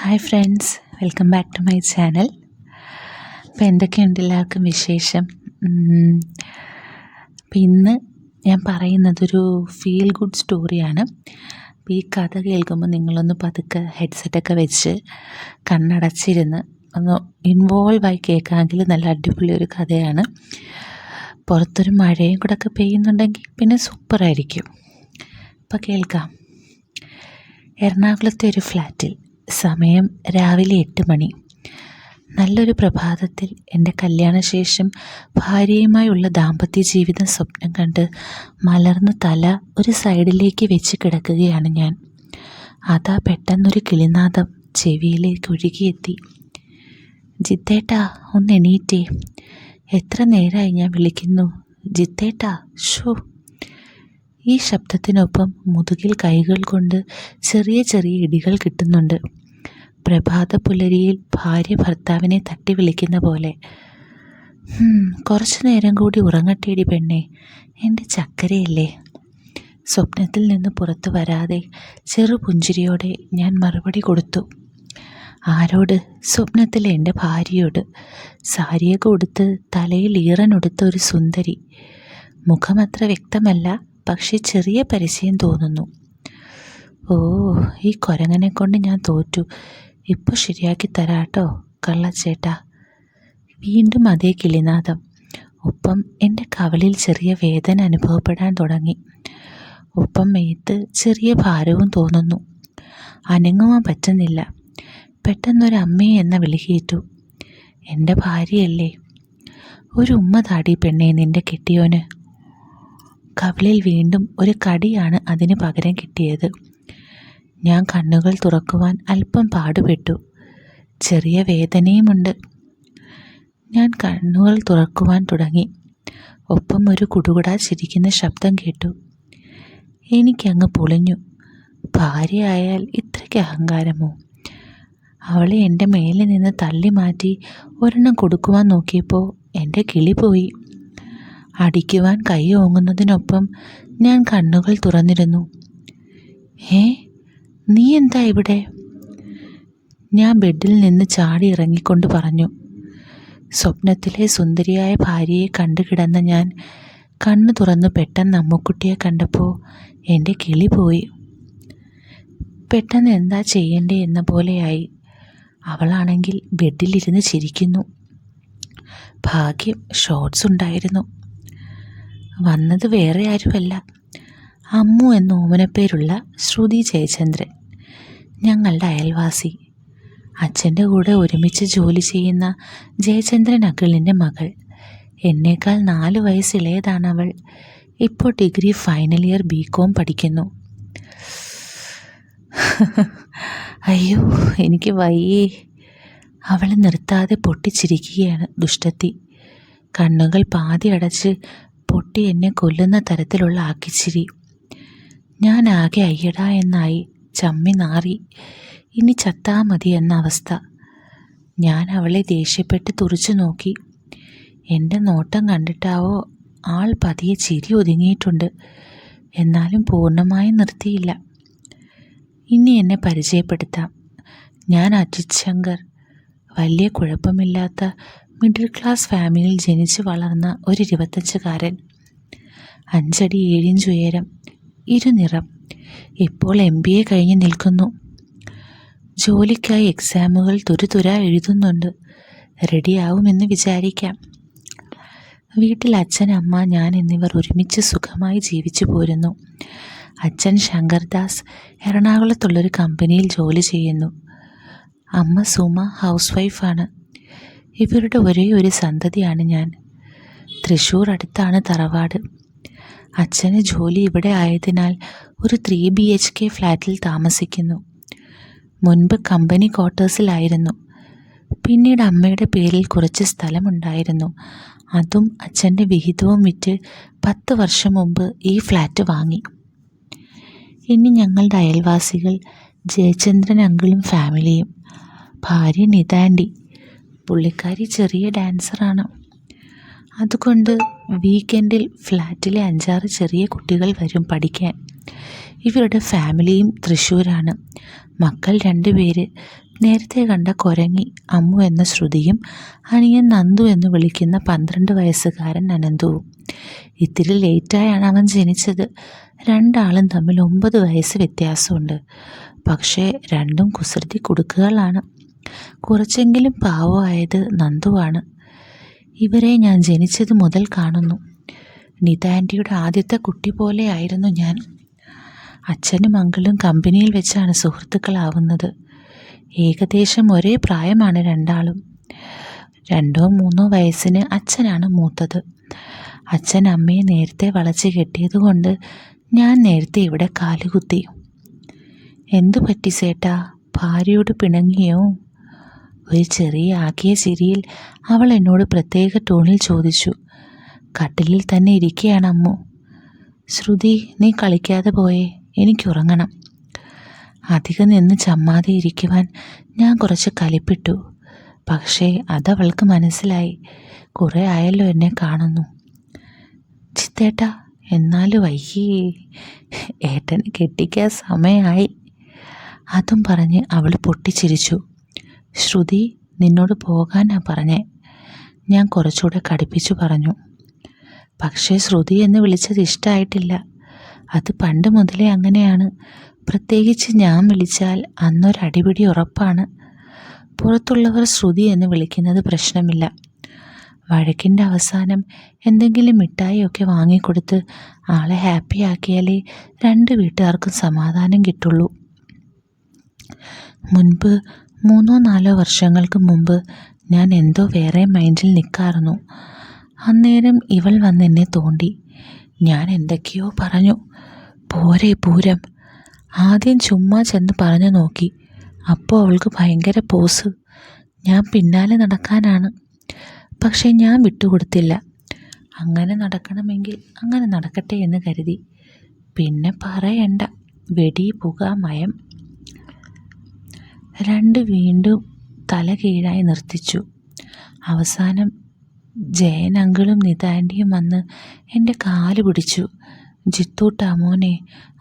Hi friends, welcome back to my channel. അപ്പോൾ എന്തൊക്കെയുണ്ട് എല്ലാവർക്കും വിശേഷം? അപ്പോൾ ഇന്ന് ഞാൻ പറയുന്നതൊരു ഫീൽ ഗുഡ് സ്റ്റോറിയാണ്. അപ്പോൾ ഈ കഥ കേൾക്കുമ്പോൾ നിങ്ങളൊന്ന് പതുക്കെ ഹെഡ്സെറ്റൊക്കെ വെച്ച് കണ്ണടച്ചിരുന്ന് ഒന്ന് ഇൻവോൾവായി കേൾക്കാമെങ്കിൽ നല്ല അടിപൊളി ഒരു കഥയാണ്. പുറത്തൊരു മഴയും കൂടെ ഒക്കെ പെയ്യുന്നുണ്ടെങ്കിൽ പിന്നെ സൂപ്പറായിരിക്കും. അപ്പോൾ കേൾക്കാം. എറണാകുളത്തെ ഒരു ഫ്ലാറ്റിൽ സമയം രാവിലെ 8 മണി. നല്ലൊരു പ്രഭാതത്തിൽ എൻ്റെ കല്യാണശേഷം ഭാര്യയുമായുള്ള ദാമ്പത്യ ജീവിതം സ്വപ്നം കണ്ട് മലർന്ന തല ഒരു സൈഡിലേക്ക് വെച്ച് കിടക്കുകയാണ് ഞാൻ. അതാ പെട്ടെന്നൊരു കിളിനാദം ചെവിയിലേക്ക് ഒഴുകിയെത്തി. ജിത്തേട്ടാ, ഒന്ന് എണീറ്റേ. എത്ര നേരമായി ഞാൻ വിളിക്കുന്നു. ജിത്തേട്ടാ, ഷോ. ഈ ശബ്ദത്തിനൊപ്പം മുതുകിൽ കൈകൾ കൊണ്ട് ചെറിയ ചെറിയ ഇടികൾ കിട്ടുന്നുണ്ട്. പ്രഭാത പുലരിയിൽ ഭാര്യ ഭർത്താവിനെ തട്ടി വിളിക്കുന്ന പോലെ. കുറച്ചു നേരം കൂടി ഉറങ്ങട്ടേടി പെണ്ണെ, എൻ്റെ ചക്കരയല്ലേ. സ്വപ്നത്തിൽ നിന്ന് പുറത്തു വരാതെ ചെറുപുഞ്ചിരിയോടെ ഞാൻ മറുപടി കൊടുത്തു. ആരോട്? സ്വപ്നത്തിലെ എൻ്റെ ഭാര്യയോട്. സാരിയൊക്കെ ഉടുത്ത് തലയിൽ ഈറനൊടുത്ത ഒരു സുന്ദരി. മുഖമത്ര വ്യക്തമല്ല, പക്ഷെ ചെറിയ പരിചയം തോന്നുന്നു. ഓ, ഈ കുരങ്ങനെ കൊണ്ട് ഞാൻ തോറ്റു. ഇപ്പോൾ ശരിയാക്കി തരാട്ടോ കള്ളച്ചേട്ടാ. വീണ്ടും അതേ കിളിനാദം. ഒപ്പം എൻ്റെ കവളിൽ ചെറിയ വേദന അനുഭവപ്പെടാൻ തുടങ്ങി. ഒപ്പം മേത്ത് ചെറിയ ഭാരവും തോന്നുന്നു. അനങ്ങുവാൻ പറ്റുന്നില്ല. പെട്ടെന്നൊരമ്മേ എന്ന വിളി കേട്ടു. എൻ്റെ ഭാര്യയല്ലേ. ഒരു ഉമ്മ താടി പെണ്ണെ നിൻ്റെ കെട്ടിയോന്. കവിളിൽ വീണ്ടും ഒരു കടിയാണ് അതിന് പകരം കിട്ടിയത്. ഞാൻ കണ്ണുകൾ തുറക്കുവാൻ അല്പം പാടുപെട്ടു. ചെറിയ വേദനയുമുണ്ട്. ഞാൻ കണ്ണുകൾ തുറക്കുവാൻ തുടങ്ങി. ഒപ്പം ഒരു കുടുകുടാ ചിരിക്കുന്ന ശബ്ദം കേട്ടു. എനിക്കങ്ങ് പൊളിഞ്ഞു. ഭാര്യയായാൽ ഇത്രയ്ക്ക് അഹങ്കാരമോ? അവളെ എൻ്റെ മേലിൽ നിന്ന് തള്ളി മാറ്റി ഒരെണ്ണം കൊടുക്കുവാൻ നോക്കിയപ്പോൾ എൻ്റെ കിളി പോയി. അടിക്കുവാൻ കൈ ഓങ്ങുന്നതിനൊപ്പം ഞാൻ കണ്ണുകൾ തുറന്നിരുന്നു. നീ എന്താ ഇവിടെ? ഞാൻ ബെഡിൽ നിന്ന് ചാടി ഇറങ്ങിക്കൊണ്ട് പറഞ്ഞു. സ്വപ്നത്തിലെ സുന്ദരിയായ ഭാര്യയെ കണ്ടുകിടന്ന ഞാൻ കണ്ണു തുറന്നു പെട്ടെന്ന് അമ്മുക്കുട്ടിയെ കണ്ടപ്പോൾ എൻ്റെ കിളി പോയി. പെട്ടെന്ന് എന്താ ചെയ്യണ്ടേ എന്ന പോലെയായി. അവളാണെങ്കിൽ ബെഡിലിരുന്ന് ചിരിക്കുന്നു. ഭാഗ്യം ഷോർട്സ് ഉണ്ടായിരുന്നു. വന്നത് വേറെ ആരുമല്ല, അമ്മു എന്ന ഓമനപ്പേരുള്ള ശ്രുതി ജയചന്ദ്രൻ, ഞങ്ങളുടെ അയൽവാസി. അച്ഛൻ്റെ കൂടെ ഒരുമിച്ച് ജോലി ചെയ്യുന്ന ജയചന്ദ്രൻ അങ്കിളിൻ്റെ മകൾ. എന്നേക്കാൾ 4 വയസ്സ് ഇളയതാണവൾ. ഇപ്പോൾ ഡിഗ്രി ഫൈനൽ ഇയർ BCom പഠിക്കുന്നു. അയ്യോ, എനിക്ക് വയ്യേ. അവൾ നിർത്താതെ പൊട്ടിച്ചിരിക്കുകയാണ് ദുഷ്ടത്തി. കണ്ണുകൾ പാതി അടച്ച് പൊട്ടി എന്നെ കൊല്ലുന്ന തരത്തിലുള്ള ആക്കിച്ചിരി. ഞാൻ ആകെ അയ്യടാ എന്നായി. ചമ്മി നാറി. ഇനി ചത്താ മതി എന്ന അവസ്ഥ. ഞാൻ അവളെ ദേഷ്യപ്പെട്ട് തുറിച്ചു നോക്കി. എൻ്റെ നോട്ടം കണ്ടിട്ടാവോ ആൾ പതിയെ ചിരി ഒതുങ്ങിയിട്ടുണ്ട്. എന്നാലും പൂർണ്ണമായും നിർത്തിയില്ല. ഇനി എന്നെ പരിചയപ്പെടുത്താം. ഞാൻ അജിത് ശങ്കർ. വലിയ കുഴപ്പമില്ലാത്ത മിഡിൽ ക്ലാസ് ഫാമിലിയിൽ ജനിച്ചു വളർന്ന ഒരു 25കാരൻ. 5 അടി 7 ഇഞ്ച് ഉയരം, ഇരുനിറം. ഇപ്പോൾ MBA കഴിഞ്ഞ് നിൽക്കുന്നു. ജോലിക്കായി എക്സാമുകൾ തുരുതുര എഴുതുന്നുണ്ട്. റെഡിയാവുമെന്ന് വിചാരിക്കാം. വീട്ടിൽ അച്ഛൻ, അമ്മ, ഞാൻ എന്നിവർ ഒരുമിച്ച് സുഖമായി ജീവിച്ചു പോരുന്നു. അച്ഛൻ ശങ്കർദാസ് എറണാകുളത്തുള്ളൊരു കമ്പനിയിൽ ജോലി ചെയ്യുന്നു. അമ്മ സുമ ഹൗസ് വൈഫാണ്. ഇവരുടെ ഒരേ ഒരു സന്തതിയാണ് ഞാൻ. തൃശ്ശൂർ അടുത്താണ് തറവാട്. അച്ഛന് ജോലി ഇവിടെ ആയതിനാൽ ഒരു 3 BHK ഫ്ലാറ്റിൽ താമസിക്കുന്നു. മുൻപ് കമ്പനി ക്വാർട്ടേഴ്സിലായിരുന്നു. പിന്നീട് അമ്മയുടെ പേരിൽ കുറച്ച് സ്ഥലമുണ്ടായിരുന്നു. അതും അച്ഛൻ്റെ വിഹിതവും വിറ്റ് 10 വർഷം മുമ്പ് ഈ ഫ്ലാറ്റ് വാങ്ങി. ഇനി ഞങ്ങളുടെ അയൽവാസികൾ ജയചന്ദ്രൻ അങ്കിളും ഫാമിലിയും. ഭാര്യ നിതാൻഡി. പുള്ളിക്കാരി ചെറിയ ഡാൻസറാണ്. അതുകൊണ്ട് വീക്കെൻഡിൽ ഫ്ലാറ്റിലെ 5-6 ചെറിയ കുട്ടികൾ വരും പഠിക്കാൻ. ഇവരുടെ ഫാമിലിയും തൃശ്ശൂരാണ്. മക്കൾ 2 പേര്. നേരത്തെ കണ്ട കുരങ്ങി അമ്മു എന്ന ശ്രുതിയും അനിയൻ നന്ദു എന്ന് വിളിക്കുന്ന 12 വയസ്സുകാരൻ അനന്തുവും. ഇത്തിരി ലേറ്റായാണ് അവൻ ജനിച്ചത്. രണ്ടാളും തമ്മിൽ 9 വയസ്സ് വ്യത്യാസമുണ്ട്. പക്ഷേ രണ്ടും കുസൃതി കുടുക്കുകളാണ്. കുറച്ചെങ്കിലും പാവമായത് നന്ദുവാണ്. ഇവരെ ഞാൻ ജനിച്ചത് മുതൽ കാണുന്നു. നിതാൻറ്റിയുടെ ആദ്യത്തെ കുട്ടി പോലെയായിരുന്നു ഞാൻ. അച്ഛനും അങ്കിളും കമ്പനിയിൽ വെച്ചാണ് സുഹൃത്തുക്കളാവുന്നത്. ഏകദേശം ഒരേ പ്രായമാണ് രണ്ടാളും. 2-3 വയസ്സിന് അച്ഛനാണ് മൂത്തത്. അച്ഛൻ അമ്മയെ നേരത്തെ വളച്ച് കെട്ടിയതുകൊണ്ട് ഞാൻ നേരത്തെ ഇവിടെ കാലുകുത്തി. എന്തു പറ്റി സേട്ടാ, ഭാര്യയോട് പിണങ്ങിയോ? ഒരു ചെറിയ ആക്കിയ ചിരിയിൽ അവൾ എന്നോട് പ്രത്യേക ടോണിൽ ചോദിച്ചു. കട്ടിലിൽ തന്നെ ഇരിക്കുകയാണ് അമ്മു. ശ്രുതി, നീ കളിക്കാതെ പോയേ, എനിക്കുറങ്ങണം. അധികം നിന്ന് ചമ്മാതെ ഇരിക്കുവാൻ ഞാൻ കുറച്ച് കലിപ്പിട്ടു. പക്ഷേ അതവൾക്ക് മനസ്സിലായി. കുറേ ആയല്ലോ എന്നെ കാണുന്നു. ചിത്തേട്ടാ, എന്നാലും വയ്യേ, ഏട്ടന് കെട്ടിക്കാൻ സമയമായി. അതും പറഞ്ഞ് അവൾ പൊട്ടിച്ചിരിച്ചു. ശ്രുതി, നിന്നോട് പോകാനാ പറഞ്ഞേ, ഞാൻ കുറച്ചുകൂടെ കടുപ്പിച്ചു പറഞ്ഞു. പക്ഷേ ശ്രുതി എന്ന് വിളിച്ചത് ഇഷ്ടമായിട്ടില്ല. അത് പണ്ട് മുതലേ അങ്ങനെയാണ്. പ്രത്യേകിച്ച് ഞാൻ വിളിച്ചാൽ അന്നൊരടിപിടി ഉറപ്പാണ്. പുറത്തുള്ളവർ ശ്രുതി എന്ന് വിളിക്കുന്നത് പ്രശ്നമില്ല. വഴക്കിൻ്റെ അവസാനം എന്തെങ്കിലും മിഠായിയൊക്കെ വാങ്ങിക്കൊടുത്ത് ആളെ ഹാപ്പിയാക്കിയാലേ 2 വീട്ടുകാർക്കും സമാധാനം കിട്ടുള്ളൂ. മുൻപ് 3-4 വർഷങ്ങൾക്ക് മുമ്പ് ഞാൻ എന്തോ വേറെ മൈൻഡിൽ നിൽക്കാറുന്നു. അന്നേരം ഇവൾ വന്ന് എന്നെ തോണ്ടി. ഞാൻ എന്തൊക്കെയോ പറഞ്ഞു. പോരെ പൂരം. ആദ്യം ചുമ്മാ ചെന്ന് പറഞ്ഞു നോക്കി. അപ്പോൾ അവൾക്ക് ഭയങ്കര പോസ്. ഞാൻ പിന്നാലെ നടക്കാനാണ്. പക്ഷേ ഞാൻ വിട്ടുകൊടുത്തില്ല. അങ്ങനെ നടക്കണമെങ്കിൽ അങ്ങനെ നടക്കട്ടെ എന്ന് കരുതി. പിന്നെ പറയണ്ട, വെടി പുക മയം. 2 വീണ്ടും തല കീഴായി നിർത്തിച്ചു. അവസാനം ജയൻ അങ്കിളും നിതാൻറ്റിയും വന്ന് എൻ്റെ കാല് പിടിച്ചു. ജിത്തൂട്ടാ മോനെ,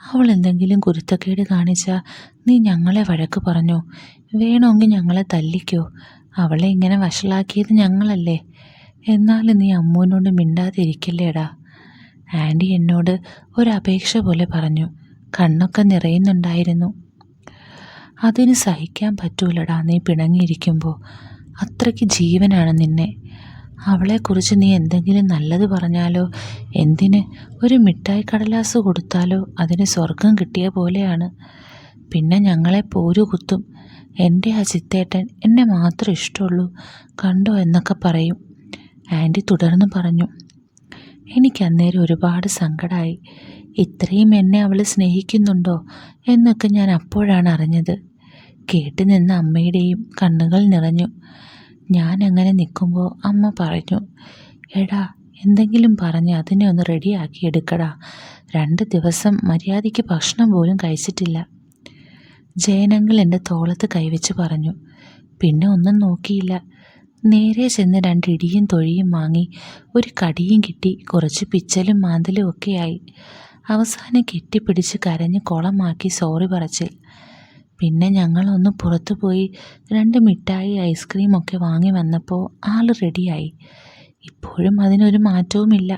അവൾ എന്തെങ്കിലും കുരുത്തക്കേട് കാണിച്ചാൽ നീ ഞങ്ങളെ വഴക്ക് പറഞ്ഞോ, വേണമെങ്കിൽ ഞങ്ങളെ തല്ലിക്കോ. അവളെ ഇങ്ങനെ വഷളാക്കിയത് ഞങ്ങളല്ലേ. എന്നാലും നീ അമ്മുവിനോട് മിണ്ടാതിരിക്കില്ലേടാ. ആൻറ്റി എന്നോട് ഒരപേക്ഷ പോലെ പറഞ്ഞു. കണ്ണൊക്കെ നിറയുന്നുണ്ടായിരുന്നു. അതിന് സഹിക്കാൻ പറ്റൂലടാ നീ പിണങ്ങിയിരിക്കുമ്പോൾ. അത്രയ്ക്ക് ജീവനാണ് നിന്നെ. അവളെക്കുറിച്ച് നീ എന്തെങ്കിലും നല്ലത് പറഞ്ഞാലോ, എന്തിന് ഒരു മിഠായി കടലാസ് കൊടുത്താലോ അതിന് സ്വർഗം കിട്ടിയ പോലെയാണ്. പിന്നെ ഞങ്ങളെ പോരു കുത്തും. എൻ്റെ ആ ചിത്തേട്ടൻ എന്നെ മാത്രം ഇഷ്ടമുള്ളൂ കണ്ടോ എന്നൊക്കെ പറയും. ആൻറ്റി തുടർന്ന് പറഞ്ഞു. എനിക്കന്നേരം ഒരുപാട് സങ്കടമായി. ഇത്രയും എന്നെ അവൾ സ്നേഹിക്കുന്നുണ്ടോ എന്നൊക്കെ ഞാൻ അപ്പോഴാണ് അറിഞ്ഞത്. കേട്ട് നിന്ന അമ്മയുടെയും കണ്ണുകൾ നിറഞ്ഞു. ഞാൻ അങ്ങനെ നിൽക്കുമ്പോൾ അമ്മ പറഞ്ഞു, എടാ എന്തെങ്കിലും പറഞ്ഞ് അതിനെ ഒന്ന് റെഡിയാക്കി എടുക്കടാ. 2 ദിവസം മര്യാദയ്ക്ക് ഭക്ഷണം പോലും കഴിച്ചിട്ടില്ല. ജയനങ്ങൾ എൻ്റെ തോളത്ത് കൈവച്ച് പറഞ്ഞു. പിന്നെ ഒന്നും നോക്കിയില്ല. നേരെ ചെന്ന് 2 ഇടിയും തൊഴിയും വാങ്ങി ഒരു കടിയും കിട്ടി. കുറച്ച് പിച്ചലും മാന്തലും ഒക്കെയായി. അവസാനം കെട്ടിപ്പിടിച്ച് കരഞ്ഞ് കുളമാക്കി സോറി പറച്ചിൽ. പിന്നെ ഞങ്ങളൊന്ന് പുറത്തു പോയി 2 മിഠായി ഐസ്ക്രീമൊക്കെ വാങ്ങി വന്നപ്പോൾ ആൾ റെഡിയായി. ഇപ്പോഴും അതിനൊരു മാറ്റവുമില്ല.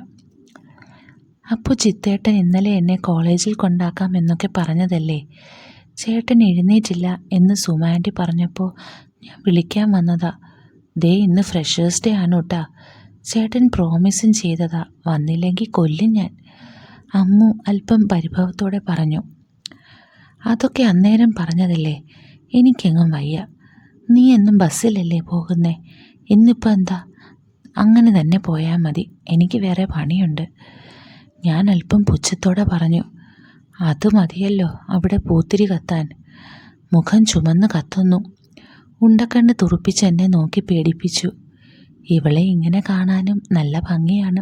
അപ്പോൾ ചിത്തേട്ടൻ ഇന്നലെ എന്നെ കോളേജിൽ കൊണ്ടാക്കാം എന്നൊക്കെ പറഞ്ഞതല്ലേ. ചേട്ടൻ എഴുന്നേറ്റില്ല എന്ന് സുമാൻറ്റി പറഞ്ഞപ്പോൾ ഞാൻ വിളിക്കാൻ വന്നതാ. ദേ ഇന്ന് ഫ്രഷേഴ്സ് ഡേ ആണ് കേട്ടാ. ചേട്ടൻ പ്രോമിസും ചെയ്തതാ, വന്നില്ലെങ്കിൽ കൊല്ലും ഞാൻ. അമ്മു അല്പം പരിഭവത്തോടെ പറഞ്ഞു. അതൊക്കെ അന്നേരം പറഞ്ഞതല്ലേ, എനിക്കെങ്ങും വയ്യ. നീ എന്നും ബസ്സിലല്ലേ പോകുന്നേ, ഇന്നിപ്പോൾ എന്താ? അങ്ങനെ തന്നെ പോയാൽ മതി, എനിക്ക് വേറെ പണിയുണ്ട്. ഞാൻ അല്പം പുച്ഛത്തോടെ പറഞ്ഞു. അത് മതിയല്ലോ അവിടെ പൂത്തിരി കത്താൻ. മുഖം ചുമന്ന് കത്തുന്നു. ഉണ്ടക്കണ്ണ് തുറുപ്പിച്ച് എന്നെ നോക്കി പേടിപ്പിച്ചു. ഇവളെ ഇങ്ങനെ കാണാനും നല്ല ഭംഗിയാണ്.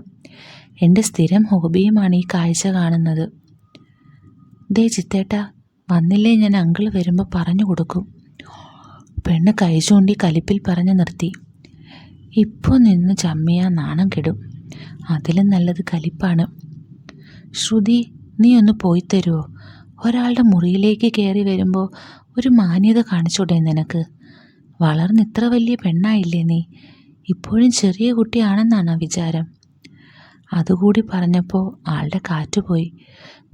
എൻ്റെ സ്ഥിരം ഹോബിയുമാണ് ഈ കാഴ്ച കാണുന്നത്. ദേ ചിത്തേട്ടാ, വന്നില്ലേ ഞാൻ അങ്കിൾ വരുമ്പോൾ പറഞ്ഞു കൊടുക്കും. പെണ്ണ് കൈ ചൂണ്ടി കലിപ്പിൽ പറഞ്ഞു നിർത്തി. ഇപ്പോൾ നിന്ന് ചമ്മിയാ നാണം കെടും. അതിലും നല്ലത് കലിപ്പാണ്. ശ്രുതി, നീ ഒന്ന് പോയി തരുമോ? ഒരാളുടെ മുറിയിലേക്ക് കയറി വരുമ്പോൾ ഒരു മാന്യത കാണിച്ചൂടെ നിനക്ക്? വളർന്നിത്ര വലിയ പെണ്ണായില്ലേ നീ? ഇപ്പോഴും ചെറിയ കുട്ടിയാണെന്നാണ് വിചാരം. അതുകൂടി പറഞ്ഞപ്പോൾ ആളുടെ കാറ്റുപോയി.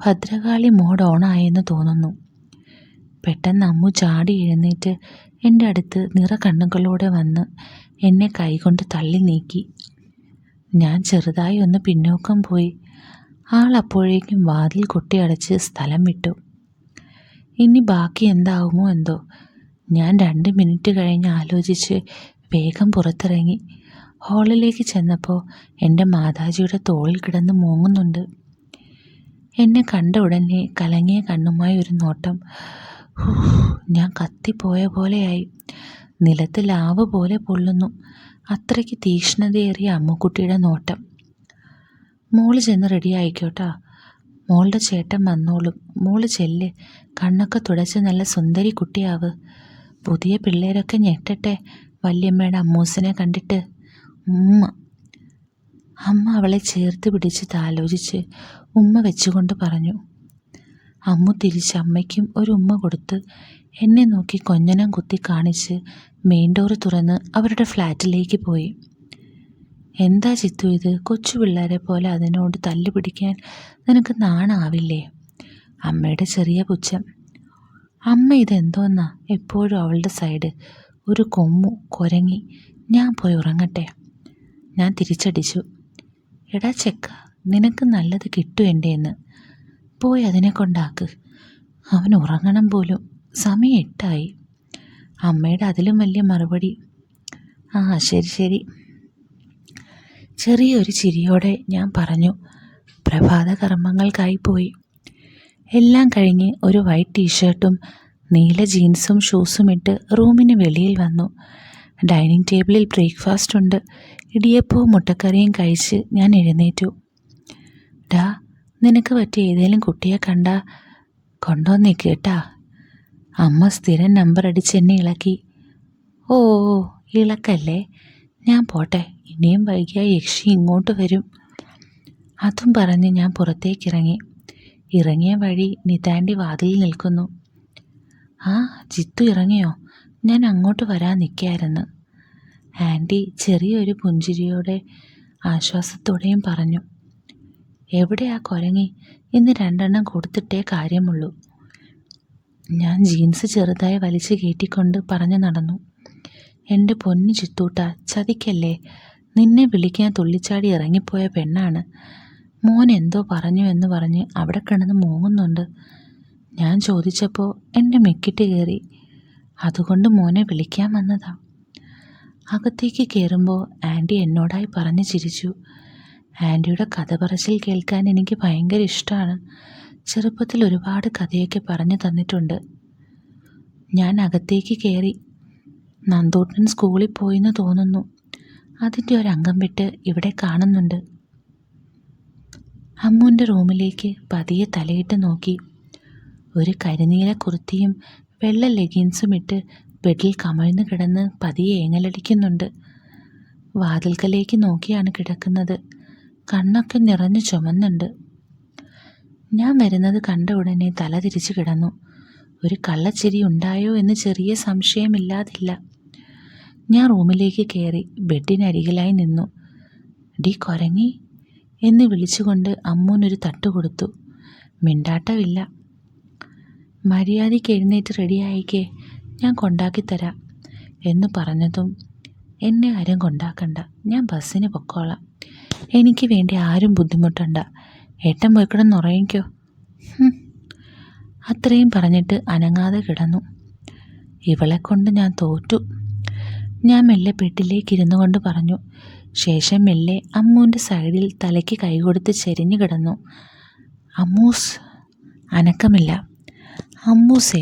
ഭദ്രകാളി മോഡ് ഓണായെന്ന് തോന്നുന്നു. പെട്ടെന്ന് അമ്മു ചാടി എഴുന്നേറ്റ് എൻ്റെ അടുത്ത് നിറകണ്ണുകളോടെ വന്ന് എന്നെ കൈകൊണ്ട് തള്ളി നീക്കി. ഞാൻ ചെറുതായി ഒന്ന് പിന്നോക്കം പോയി. ആൾ അപ്പോഴേക്കും വാതിൽ കൊട്ടിയടച്ച് സ്ഥലം വിട്ടു. ഇനി ബാക്കി എന്താവുമോ എന്തോ. ഞാൻ 2 മിനിറ്റ് കഴിഞ്ഞ് ആലോചിച്ച് വേഗം പുറത്തിറങ്ങി. ഹാളിലേക്ക് ചെന്നപ്പോൾ എൻ്റെ മാതാജിയുടെ തോളിൽ കിടന്ന് മൂങ്ങുന്നുണ്ട്. എന്നെ കണ്ട ഉടനെ കലങ്ങിയ കണ്ണുമായി ഒരു നോട്ടം. ഞാൻ കത്തിപ്പോയ പോലെയായി. നിലത്ത് ലാവ് പോലെ പൊള്ളുന്നു. അത്രയ്ക്ക് തീക്ഷ്ണതയേറിയ അമ്മുക്കുട്ടിയുടെ നോട്ടം. മോള് ചെന്ന് റെഡി ആയിക്കോട്ടാ. മോളുടെ ചേട്ടൻ വന്നോളും. മോള് ചെല്ല്. കണ്ണൊക്കെ തുടച്ച് നല്ല സുന്ദരി കുട്ടിയാവ്. പുതിയ പിള്ളേരൊക്കെ ഞെട്ടട്ടെ വല്യമ്മയുടെ അമ്മൂസിനെ കണ്ടിട്ട്. അമ്മ അവളെ ചേർത്ത് പിടിച്ച് താലോചിച്ച് ഉമ്മ വെച്ചുകൊണ്ട് പറഞ്ഞു. അമ്മു തിരിച്ച് അമ്മയ്ക്കും ഒരു ഉമ്മ കൊടുത്ത് എന്നെ നോക്കി കൊഞ്ഞനം കുത്തി കാണിച്ച് മെയിൻ ഡോറ് തുറന്ന് അവരുടെ ഫ്ലാറ്റിലേക്ക് പോയി. എന്താ ചിത്തു ഇത്? കൊച്ചു പിള്ളേരെ പോലെ അതിനോട് തല്ലു പിടിക്കാൻ നിനക്ക് നാണാവില്ലേ? അമ്മയുടെ ചെറിയ പുച്ഛം. അമ്മ ഇതെന്തോന്നാ എപ്പോഴും അവളുടെ സൈഡ്? ഒരു കൊമ്മു കുരങ്ങി. ഞാൻ പോയി ഉറങ്ങട്ടെ. ഞാൻ തിരിച്ചടിച്ചു. എടാ ചെക്ക, നിനക്ക് നല്ലത് കിട്ടും എൻ്റെ എന്ന്. പോയി അതിനെ കൊണ്ടാക്ക്. അവൻ ഉറങ്ങണം പോലും. സമയം 8 അമ്മയുടെ അതിലും വലിയ മറുപടി. ആ ശരി ശരി. ചെറിയൊരു ചിരിയോടെ ഞാൻ പറഞ്ഞു. പ്രഭാത കർമ്മങ്ങൾക്കായി പോയി. എല്ലാം കഴിഞ്ഞ് ഒരു വൈറ്റ് ടീഷർട്ടും നീല ജീൻസും ഷൂസും ഇട്ട് റൂമിന് വെളിയിൽ വന്നു. ഡൈനിങ് ടേബിളിൽ ബ്രേക്ക്ഫാസ്റ്റ് ഉണ്ട്. ഇടിയപ്പവും മുട്ടക്കറിയും കഴിച്ച് ഞാൻ എഴുന്നേറ്റു. ഡാ, നിനക്ക് പറ്റിയ ഏതെങ്കിലും കുട്ടിയെ കണ്ടാ കൊണ്ടുവന്നേക്ക് കേട്ടാ. അമ്മ സ്ഥിരം നമ്പർ അടിച്ച് എന്നെ ഇളക്കി. ഓ ഇളക്കല്ലേ, ഞാൻ പോട്ടെ. ഇനിയും വൈകിയ യക്ഷി ഇങ്ങോട്ട് വരും. അതും പറഞ്ഞ് ഞാൻ പുറത്തേക്കിറങ്ങി. ഇറങ്ങിയ വഴി നിതാൻ്റെ വാതിലിൽ നിൽക്കുന്നു. ആ ജിത്തു ഇറങ്ങിയോ? ഞാൻ അങ്ങോട്ട് വരാൻ നിൽക്കായിരുന്നു. ആൻറ്റി ചെറിയൊരു പുഞ്ചിരിയോടെ ആശ്വാസത്തോടെയും പറഞ്ഞു. എവിടെയാ കുരങ്ങി? ഇന്ന് 2 കൊടുത്തിട്ടേ കാര്യമുള്ളൂ. ഞാൻ ജീൻസ് ചെറുതായി വലിച്ചു കയറ്റിക്കൊണ്ട് പറഞ്ഞു നടന്നു. എൻ്റെ പൊന്നു ചിത്തൂട്ട, ചതിക്കല്ലേ. നിന്നെ വിളിക്കാൻ തുള്ളിച്ചാടി ഇറങ്ങിപ്പോയ പെണ്ണാണ്. മോൻ എന്തോ പറഞ്ഞു എന്ന് പറഞ്ഞ് അവിടെ കിടന്ന് മൂങ്ങുന്നുണ്ട്. ഞാൻ ചോദിച്ചപ്പോൾ എൻ്റെ മെക്കിട്ട് കയറി. അതുകൊണ്ട് മോനെ വിളിക്കാൻ വന്നതാ. അകത്തേക്ക് കയറുമ്പോൾ ആൻറ്റി എന്നോടായി പറഞ്ഞ് ചിരിച്ചു. ആൻറ്റിയുടെ കഥ പറച്ചിൽ കേൾക്കാൻ എനിക്ക് ഭയങ്കര ഇഷ്ടമാണ്. ചെറുപ്പത്തിൽ ഒരുപാട് കഥയൊക്കെ പറഞ്ഞു തന്നിട്ടുണ്ട്. ഞാൻ അകത്തേക്ക് കയറി. നന്ദൂട്ടൻ സ്കൂളിൽ പോയെന്ന് തോന്നുന്നു. അതിൻ്റെ ഒരംഗം വിട്ട് ഇവിടെ കാണുന്നുണ്ട്. അമ്മുൻ്റെ റൂമിലേക്ക് പതിയെ തലയിട്ട് നോക്കി. ഒരു കരിനീല കുർത്തിയും വെള്ള ലെഗിൻസും ഇട്ട് ബെഡിൽ കമഴ്ന്ന് കിടന്ന് പതിയെ ഏങ്ങലടിക്കുന്നുണ്ട്. വാതിൽക്കലേക്ക് നോക്കിയാണ് കിടക്കുന്നത്. കണ്ണൊക്കെ നിറഞ്ഞു ചുമന്നുണ്ട്. ഞാൻ വരുന്നത് കണ്ട ഉടനെ തല തിരിച്ചു കിടന്നു. ഒരു കള്ളച്ചിരി ഉണ്ടായോ എന്ന് ചെറിയ സംശയമില്ലാതില്ല. ഞാൻ റൂമിലേക്ക് കയറി ബെഡിനരികിലായി നിന്നു. ഡി കൊരങ്ങി എന്ന് വിളിച്ചുകൊണ്ട് അമ്മൂനൊരു തട്ട് കൊടുത്തു. മിണ്ടാട്ടമില്ല. മര്യാദയ്ക്ക് എഴുന്നേറ്റ് റെഡിയായിക്കേ, ഞാൻ കൊണ്ടാക്കിത്തരാം എന്ന് പറഞ്ഞതും എന്നെ ആരും കൊണ്ടാക്കണ്ട, ഞാൻ ബസ്സിന് പൊക്കോളാം. എനിക്ക് വേണ്ടി ആരും ബുദ്ധിമുട്ടണ്ട. ഏട്ടൻ പോയി കിടന്നുറങ്ങിക്കോ. അത്രയും പറഞ്ഞിട്ട് അനങ്ങാതെ കിടന്നു. ഇവളെ കൊണ്ട് ഞാൻ തോറ്റു. ഞാൻ മെല്ലെ ബെഡിലേക്ക് ഇരുന്നു കൊണ്ട് പറഞ്ഞു. ശേഷം മെല്ലെ അമ്മൂൻ്റെ സൈഡിൽ തലയ്ക്ക് കൈകൊടുത്ത് ചെരിഞ്ഞു കിടന്നു. അമ്മൂസ്. അനക്കമില്ല. അമ്മൂസേ,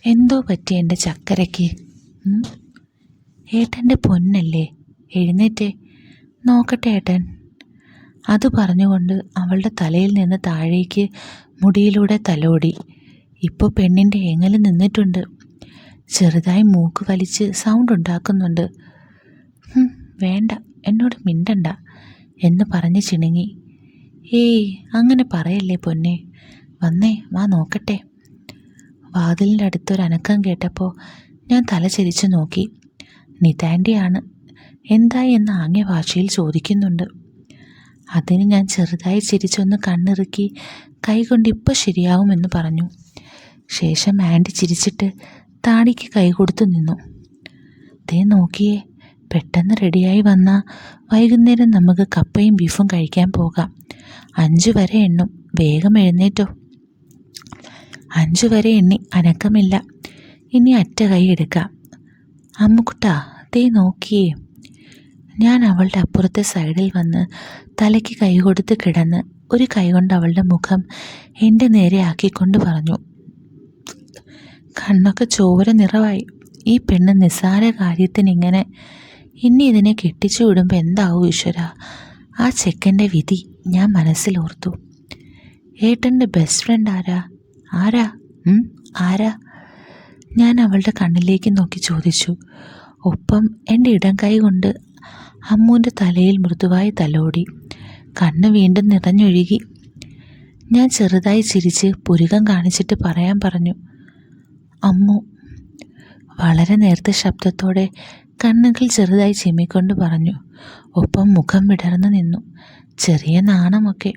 എന്തോ പറ്റി എൻ്റെ ചക്കരയ്ക്ക്? ഏട്ടൻ്റെ പൊന്നല്ലേ, എഴുന്നേറ്റേ, നോക്കട്ടെ ഏട്ടൻ. അത് പറഞ്ഞുകൊണ്ട് അവളുടെ തലയിൽ നിന്ന് താഴേക്ക് മുടിയിലൂടെ തലോടി. ഇപ്പോൾ പെണ്ണിൻ്റെ ഏങ്ങൽ നിന്നിട്ടുണ്ട്. ചെറുതായി മൂക്ക് വലിച്ച് സൗണ്ട് ഉണ്ടാക്കുന്നുണ്ട്. വേണ്ട, എന്നോട് മിണ്ടണ്ട എന്ന് പറഞ്ഞ് ചിണുങ്ങി. ഏയ് അങ്ങനെ പറയല്ലേ പൊന്നെ, വന്നേ വാ നോക്കട്ടെ. വാതിലിൻ്റെ അടുത്തൊരനക്കം കേട്ടപ്പോൾ ഞാൻ തല ചെരിച്ചു നോക്കി. നിതാൻ്റെയാണ്. എന്തായി എന്ന് ആംഗ്യ ഭാഷയിൽ ചോദിക്കുന്നുണ്ട്. അതിന് ഞാൻ ചെറുതായി ചിരിച്ചൊന്ന് കണ്ണിറുക്കി കൈകൊണ്ട് ഇപ്പം ശരിയാവുമെന്ന് പറഞ്ഞു. ശേഷം ആൻറ്റി ചിരിച്ചിട്ട് താടിക്ക് കൈ കൊടുത്തു നിന്നു. ദേ നോക്കിയേ, പെട്ടെന്ന് റെഡിയായി വന്നാൽ വൈകുന്നേരം നമുക്ക് കപ്പയും ബീഫും കഴിക്കാൻ പോകാം. 5 വരെ എണ്ണും, വേഗം എഴുന്നേറ്റോ. 5 വരെ എണ്ണി, അനക്കമില്ല. ഇനി അറ്റ കൈ എടുക്കാം. അമ്മുക്കുട്ടാ, ദേ നോക്കിയേ. ഞാൻ അവളുടെ അപ്പുറത്തെ സൈഡിൽ വന്ന് തലയ്ക്ക് കൈ കൊടുത്ത് കിടന്ന് ഒരു കൈ കൊണ്ട് അവളുടെ മുഖം എൻ്റെ നേരെ ആക്കിക്കൊണ്ട് പറഞ്ഞു. കണ്ണൊക്കെ ചോര നിറവായി. ഈ പെണ്ണ് നിസ്സാര കാര്യത്തിനിങ്ങനെ. ഇനി ഇതിനെ കെട്ടിച്ചു വിടുമ്പോൾ എന്താവും ഈശ്വര. ആ ചെക്കൻ്റെ വിധി ഞാൻ മനസ്സിലോർത്തു. ഏട്ടൻ്റെ ബെസ്റ്റ് ഫ്രണ്ട് ആരാ? ആരാ? ആരാ? ഞാൻ അവളുടെ കണ്ണിലേക്ക് നോക്കി ചോദിച്ചു. ഒപ്പം എൻ്റെ ഇടം കൈ കൊണ്ട് അമ്മുവിൻ്റെ തലയിൽ മൃദുവായി തലോടി. കണ്ണ് വീണ്ടും നിറഞ്ഞൊഴുകി. ഞാൻ ചെറുതായി ചിരിച്ച് പുരുകം കാണിച്ചിട്ട് പറയാൻ പറഞ്ഞു. അമ്മു. വളരെ നേർത്ത ശബ്ദത്തോടെ കണ്ണുകൾ ചെറുതായി ചിമ്മിക്കൊണ്ട് പറഞ്ഞു. ഒപ്പം മുഖം വിടർന്നു നിന്നു. ചെറിയ നാണമൊക്കെ.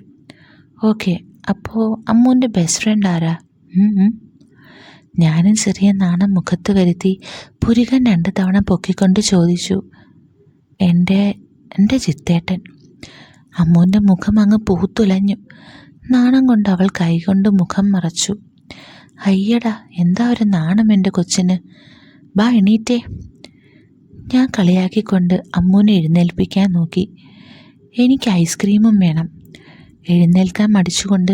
ഓക്കെ, അപ്പോൾ അമ്മുവിൻ്റെ ബെസ്റ്റ് ഫ്രണ്ട് ആരാ? ഞാനും ചെറിയ നാണം മുഖത്ത് വരുത്തി പുരുകൻ 2 തവണ പൊക്കിക്കൊണ്ട് ചോദിച്ചു. എൻ്റെ ജിത്തേട്ടൻ. അമ്മുവിൻ്റെ മുഖം അങ്ങ് പൂത്തുലഞ്ഞു. നാണം കൊണ്ട് അവൾ കൈകൊണ്ട് മുഖം മറച്ചു. അയ്യടാ, എന്താ ഒരു നാണം എൻ്റെ കൊച്ചിന്. ബാ എണീറ്റേ. ഞാൻ കളിയാക്കിക്കൊണ്ട് അമ്മുവിനെ എഴുന്നേൽപ്പിക്കാൻ നോക്കി. എനിക്ക് ഐസ്ക്രീമും വേണം. എഴുന്നേൽക്കാൻ മടിച്ചുകൊണ്ട്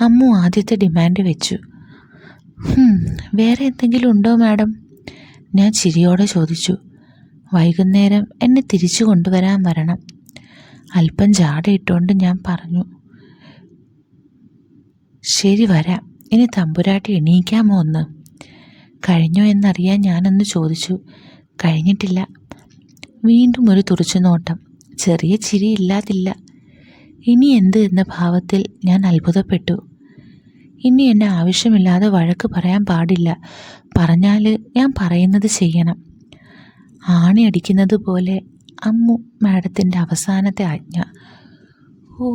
അമ്മു ആദ്യത്തെ ഡിമാൻഡ് വെച്ചു. വേറെ എന്തെങ്കിലും ഉണ്ടോ മാഡം? ഞാൻ ചിരിയോടെ ചോദിച്ചു. വൈകുന്നേരം എന്നെ തിരിച്ചു കൊണ്ടുവരാൻ വരണം. അല്പം ജാടയിട്ടുകൊണ്ട് ഞാൻ പറഞ്ഞു. ശരി, വരാം. ഇനി തമ്പുരാട്ടി എണീക്കാമോ ഒന്ന്? കഴിഞ്ഞോ എന്നറിയാൻ ഞാനൊന്ന് ചോദിച്ചു. കഴിഞ്ഞിട്ടില്ല. വീണ്ടും ഒരു തുറച്ചുനോട്ടം. ചെറിയ ചിരി ഇല്ലാതില്ല. ഇനി എന്ത് എന്ന ഭാവത്തിൽ ഞാൻ അത്ഭുതപ്പെട്ടു. ഇനി എന്നെ ആവശ്യമില്ലാതെ വഴക്ക് പറയാൻ പാടില്ല. പറഞ്ഞാൽ ഞാൻ പറയുന്നത് ചെയ്യണം. ആണി അടിക്കുന്നത് പോലെ അമ്മു മാഡത്തിൻ്റെ അവസാനത്തെ ആജ്ഞ. ഓ,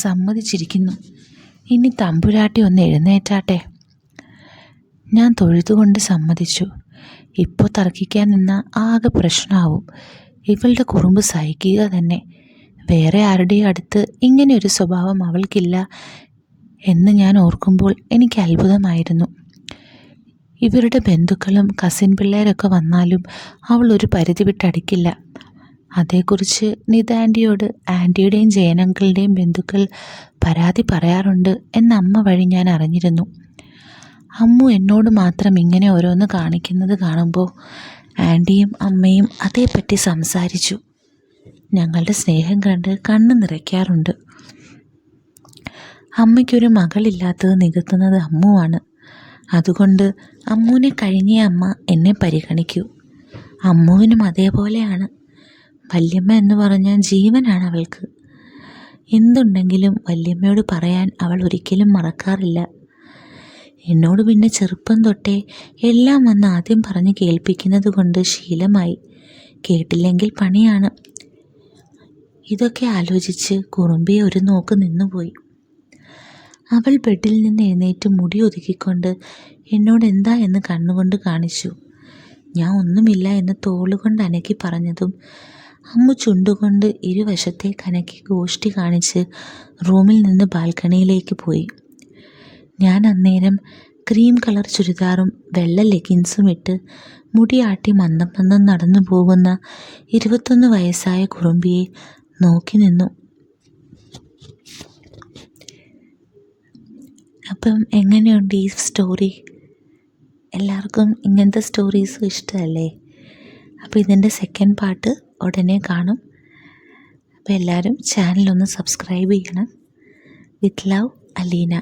സമ്മതിച്ചിരിക്കുന്നു. ഇനി തമ്പുരാട്ടി ഒന്ന് എഴുന്നേറ്റാട്ടെ. ഞാൻ തൊഴുതുകൊണ്ട് സമ്മതിച്ചു. ഇപ്പോൾ തർക്കിക്കാൻ നിന്നാൽ ആകെ പ്രശ്നമാവും. ഇവളുടെ കുറുമ്പ് സഹിക്കുക തന്നെ. വേറെ ആരുടെയും അടുത്ത് ഇങ്ങനെ ഒരു സ്വഭാവം അവൾക്കില്ല എന്ന് ഞാൻ ഓർക്കുമ്പോൾ എനിക്ക് അത്ഭുതമായിരുന്നു. ഇവരുടെ ബന്ധുക്കളും കസിൻ പിള്ളേരൊക്കെ വന്നാലും അവൾ ഒരു പരിധി വിട്ടടിക്കില്ല. അതേക്കുറിച്ച് നിത ആൻറ്റിയോട് ആൻറ്റിയുടെയും ജയനങ്കിളുടെയും ബന്ധുക്കൾ പരാതി പറയാറുണ്ട് എന്ന അമ്മ വഴി ഞാൻ അറിഞ്ഞിരുന്നു. അമ്മു എന്നോട് മാത്രം ഇങ്ങനെ ഓരോന്ന് കാണിക്കുന്നത് കാണുമ്പോൾ ആൻറ്റിയും അമ്മയും അതേപ്പറ്റി സംസാരിച്ചു. ഞങ്ങളുടെ സ്നേഹം കണ്ട് കണ്ണ് നിറയ്ക്കാറുണ്ട്. അമ്മയ്ക്കൊരു മകളില്ലാത്തത് നികത്തുന്നത് അമ്മുവാണ്. അതുകൊണ്ട് അമ്മുവിനെ കഴിഞ്ഞേ അമ്മ എന്നെ പരിഗണിക്കൂ. അമ്മുവിനും അതേപോലെയാണ്. വല്യമ്മ എന്ന് പറഞ്ഞാൽ ജീവനാണ് അവൾക്ക്. എന്തുണ്ടെങ്കിലും വല്യമ്മയോട് പറയാൻ അവൾ ഒരിക്കലും മറക്കാറില്ല. എന്നോട് പിന്നെ ചെറുപ്പം തൊട്ടേ എല്ലാം വന്ന് ആദ്യം പറഞ്ഞ് കേൾപ്പിക്കുന്നത് കൊണ്ട് ശീലമായി. കേട്ടില്ലെങ്കിൽ പണിയാണ്. ഇതൊക്കെ ആലോചിച്ച് കുറുമ്പിയെ ഒരു നോക്ക് നിന്നുപോയി. അവൾ ബെഡിൽ നിന്ന് എഴുന്നേറ്റ് മുടി ഒതുക്കിക്കൊണ്ട് എന്നോട് എന്താ എന്ന് കണ്ണുകൊണ്ട് കാണിച്ചു. ഞാൻ ഒന്നുമില്ല എന്ന് തോളുകൊണ്ട് അനക്കി പറഞ്ഞതും അമ്മു ചുണ്ടുകൊണ്ട് ഇരുവശത്തെ കനക്കി ഗോഷ്ടി കാണിച്ച് റൂമിൽ നിന്ന് ബാൽക്കണിയിലേക്ക് പോയി. ഞാൻ അന്നേരം ക്രീം കളർ ചുരിദാറും വെള്ള ലെഗിൻസും ഇട്ട് മുടിയാട്ടി മന്ദം മന്ദം നടന്നു പോകുന്ന 21 വയസ്സായ കുറുമ്പിയെ നോക്കി നിന്നു. അപ്പം എങ്ങനെയുണ്ട് ഈ സ്റ്റോറി? എല്ലാവർക്കും ഇങ്ങനത്തെ സ്റ്റോറീസും ഇഷ്ടമല്ലേ? അപ്പോൾ ഇതിൻ്റെ സെക്കൻഡ് പാർട്ട് ഉടനെ കാണും. അപ്പോൾ എല്ലാവരും ചാനലൊന്ന് സബ്സ്ക്രൈബ് ചെയ്യണം. With love, Aleena.